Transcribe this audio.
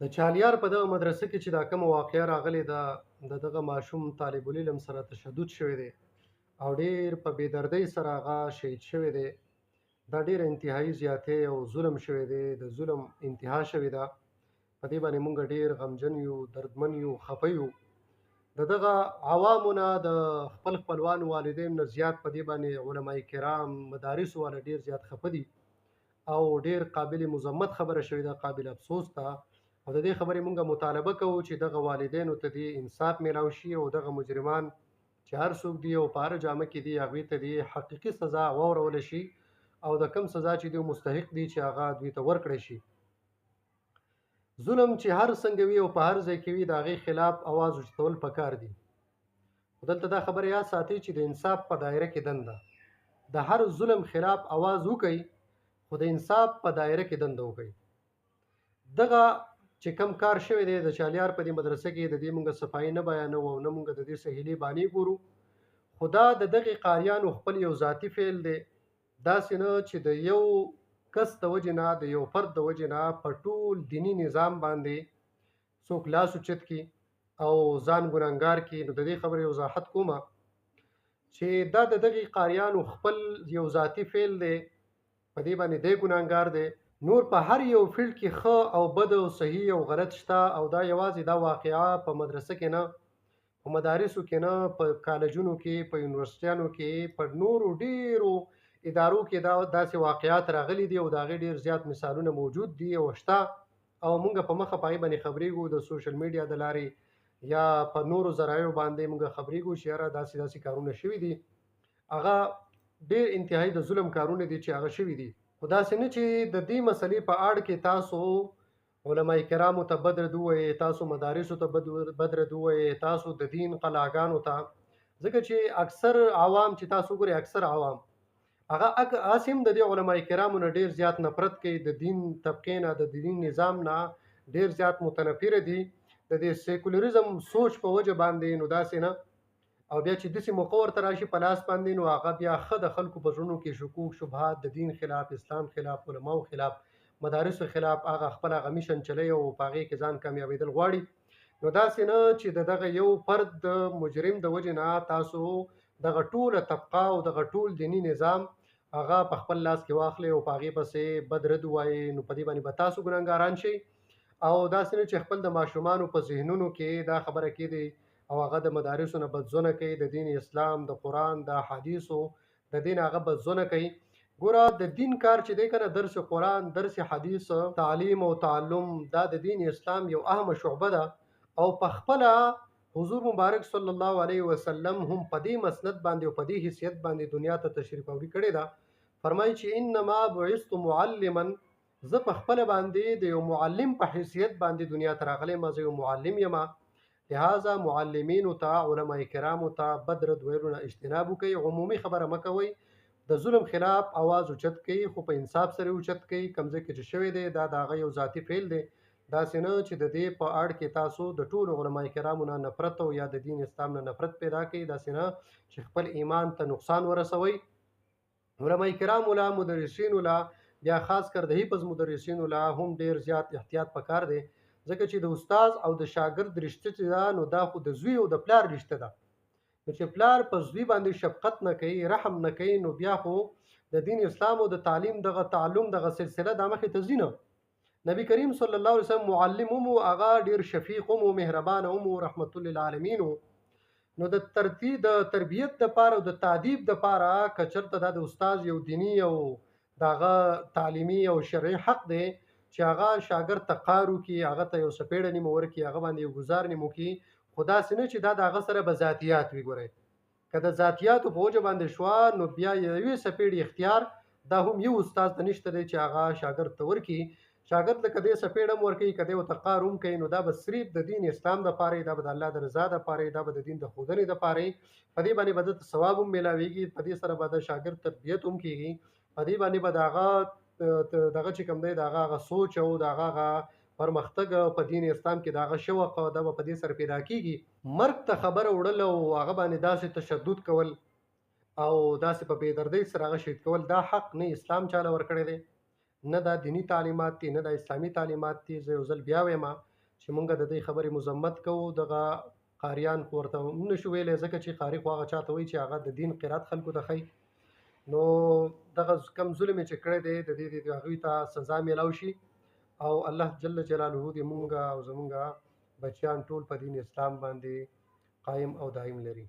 د چالیار په دغه مدرسه کې چې دا کومه واقعه راغلې ده د دغه ماشوم طالب العلم سره تشدد شوی دی او ډیر په بېدردۍ سره هغه شهید شوی دی. دا ډیر انتهایی زیاتې او ظلم شوی دی، د ظلم انتها شوې ده. په دې باندې مونږ ډیر غمجن یو، دردمن یو، خفه یو. د دغه عوامو نه د خپل خپلوانو والدین نه زیات په دې باندې علماء کرام مدارس والا ډیر زیات خفه دي او ډیر قابل مذمت خبره شوې ده، قابل افسوس ده. او د دې خبرې مونږ مطالبه کوو چې دغه والدینو ته دې انصاف میلاو شي او دغه مجرمان چې هر څوک دي او په هر جامه کې دي هغوی ته دې حقیقي سزا واورول شي او د کم سزا چې دوی مستحق دي چې هغه دوی ته ورکړی شي. ظلم چې هر څنګه وي او په هر ځای کې وي د هغې خلاف اواز اوچتول پکار دي. خو دلته دا خبره یاد ساتئ چې د انصاف په دایره کې دنده د هر ظلم خلاف اواز وکئ، خو د انصاف په دایره کې دنده وکئ. دغه چې کم کار شوی دی د چالیار په دې مدرسه کې د دې مونږ صفایي نه بیانوو او نه مونږ د دې سهیلي بانې ګورو، خو دا د دغې قاریانو خپل یو ذاتي فعل دی. داسې نه چې د یو کس د وجې نه، د یو فرد د وجې نه په ټول دیني نظام باندې څوک لاس اوچت کړي او ځان ګناهګار کړي. نو د دې خبرې وضاحت کومه چې دا د دغې قاریانو خپل یو ذاتي فعل دی، په دې باندې دی ګناهګار دی. نور په هر یو فیلډ کې ښه او بد او صحیح او غلط شته، او دا یوازې دا واقعه په مدرسه کې نه، په مدارسو کې نه، په کالجونو کې، په یونیورسټیانو کې، په نورو ډیرو ادارو کې دا داسې واقعات راغلي دي او د هغې ډیر زیات مثالونه موجود دي او شته. او موږ په مخه په هغې باندې خبرېږو د سوشل میډیا د لارې یا په نورو ذرایعو باندې موږ خبرېږو چې یاره داسې کارونه شوي دي. هغه ډیر انتهایی د ظلم کارونه دي چې هغه شوي دي. خو داسې نه چې د دې مسلې په اړه کې تاسو علماء کرامو ته بد رد ووایئ، تاسو مدارسو ته بد رد ووایئ، تاسو د دین قلاګانو ته. ځکه چې اکثر عوام چې تاسو ګورئ، اکثر عوام هغه هسې هم د دې علماء کرامو نه ډیر زیات نفرت کوي، د دین طبقې نه، د دین نظام نه ډیر زیات متنفره دي د دې سیکولریزم سوچ په وجه باندې. نو داسې نه، او بیا چې داسې موقع ورته راشي په لاس باندې، نو هغه بیا ښه د خلکو په زړونو کې شکوک شبهات د دین خلاف، اسلام خلاف، علماو خلاف، مدارسو خلاف هغه خپل هغه میشن چلی او په هغې کې ځان کامیابېدل غواړي. نو داسې نه چې دغه یو فرد د مجرم د وجې نه تاسو دغه ټوله طبقه او دغه ټول دیني نظام هغه په خپل لاس کې واخلئ او په هغې پسې بد رد ووایئ. نو په دې باندې به تاسو ګناهګاران شئ. او داسې نه چې خپل د ماشومانو په ذهنونو کې دا خبره کېږي او هغه د مدارسو نه بدزونه کوي، د دین اسلام، د قرآن، د حدیثو د دین هغه بدزونه کوي. ګوره د دین کار چې دی کنه، درس قرآن، درس حدیث، تعلیم او تعلم، دا د دین اسلام یو اهمه شعبه ده. او په خپله حضور مبارک صلی الله علیه وسلم هم په دې مسند باندې او په دې حیثیت باندې دنیا ته تشریف آوری کړې ده. فرمایي چې انما بعثت معلما، زه په خپله باندې د یو معلم په حیثیت باندې دنیا ته راغلی یم، زه یو معلم یم. لہذا معلمینو ته، علماء کرامو ته بد رد ویلو نه اجتناب وکړئ. عمومي خبره مه کوئ، د ظلم خلاف اواز اوچت کړئ، خو په انصاف سره اوچت کړئ. کوم ځای کې چې شوی دی دا د هغه یو ذاتي فعل دی. داسې نه چې د دې په اړه کې تاسو د ټولو علماء کرامو نه نفرت او یا د دین اسلام نه نفرت پیدا کړئ. داسې نه چې خپل ایمان ته نقصان ورسوئ. علماء کرامو لا، مدرسینو لا، بیا خاص کر د حفظ مدرسینو لا هم ډیر زیات احتیاط پکار دی. ځکه چې د استاد او د شاګرد رشته چې ده، نو دا خو د زوی او د پلار رشته ده. نو چې پلار په زوی باندې شفقت نه کوي، رحم نه کوي، نو بیا خو د دین اسلام او د تعلیم دغه تعلم دغه سلسله دا مخې ته ځي نه. نبی کریم صلی الله علیه وسلم معلم هم و، هغه ډیر شفیق هم و، مهربان هم و، رحمت للعالمین و. نو د تربیت دپاره او د تعدیب دپاره که چېرته دا د استاد یو دیني او دغه تعلیمي او شرعي حق دی چې هغه شاګرد ته قار وکړي، هغه ته یو څپېړه نیمه ورکړي، هغه باندې یو ګزار نیمه وکړي. خو داسې نه چې دا د هغه سره به ذاتیات وي. ګورئ، که د ذاتیاتو په وجه باندې شوه، نو بیا یوې څپېړې اختیار دا هم یو استاد ته نشته دی چې هغه شاګرد ته ورکړي. شاګرد له که دې څپېړه هم ورکوي، که دې ورته قار هم کوي، نو دا به صرف د دین اسلام دپاره وي، دا به د الله د رضا دپاره وي، دا به د دین د ښودنې دپاره وي. په دې باندې به ده ته ثواب هم میلاویږي، په دې سره به د شاګرد تربیت هم کېږي، په دې باندې به د هغه دغه چې کوم دی د هغه سوچ او د هغه پرمختګ په دین اسلام کې د هغه شوق دا به په دې سره پیدا کېږي. مرګ ته خبره وړل او هغه باندې داسې تشدد کول او داسې په بېدردۍ سره هغه شهید کول، دا حق نه اسلام چاله ورکړی دی، نه دا دینی تعلیمات دي، نه دا اسلامي تعلیمات دي. زه یو ځل بیا وایم چې مونږ د دې خبرې مذمت کوو. دغه قاریان خو ورته هم نشو ویلی، ځکه چې قاري خو هغه چاته وایي چې هغه د دین قرات خلکو ته ښیي. نو دغه کم ظلم یې چې کړی دی د دې د هغوی ته سزا میلاو شي، او الله جل جلاله دې مونږ او زمونږ بچیان ټول په دین اسلام باندې قایم او دایم لري.